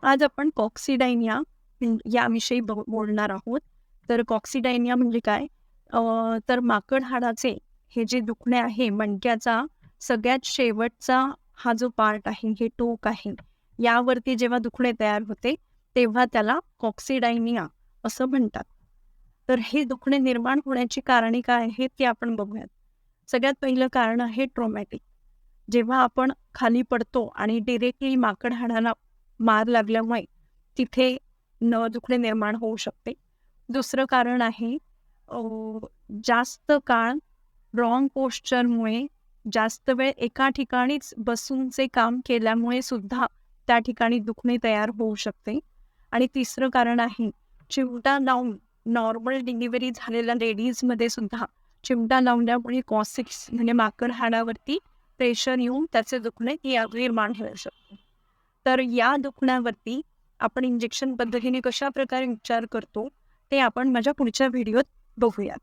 आज आपण कॉक्सिडायनिया याविषयी बोलणार आहोत. तर कॉक्सिडायनिया म्हणजे काय? तर माकड हाडाचे हे जे दुखणे आहे मणक्याचा सगळ्यात शेवटचा हा जो पार्ट आहे, हे टोक आहे, यावरती जेव्हा दुखणे तयार होते, तेव्हा त्याला कॉक्सिडायनिया असं म्हणतात. तर हे दुखणे निर्माण होण्याची कारणे काय आहेत ते आपण बघूयात. सगळ्यात पहिलं कारण आहे ट्रॉमॅटिक. जेव्हा आपण खाली पडतो आणि डिरेक्टली माकड हाडाला मार लागल्यामुळे तिथे दुखणे निर्माण होऊ शकते. दुसरं कारण आहे अ, जास्त काळ रॉंग पोश्चरमुळे, जास्त वेळ एका ठिकाणीच बसूनचे काम केल्यामुळे सुद्धा त्या ठिकाणी दुखणे तयार होऊ शकते. आणि तिसरं कारण आहे चिमटा लावून नॉर्मल डिलिव्हरी झालेल्या लेडीजमध्ये सुद्धा चिमटा लावल्यामुळे कॉसिक्स म्हणजे माकड हाडावरती प्रेशर येऊन त्याचे दुखणे निर्माण होऊ शकते. तर या दुखण्यावरती आपण इंजेक्शन पद्धतीने कशा प्रकारे उपचार करतो ते आपण माझ्या पुढच्या व्हिडिओत बघूयात.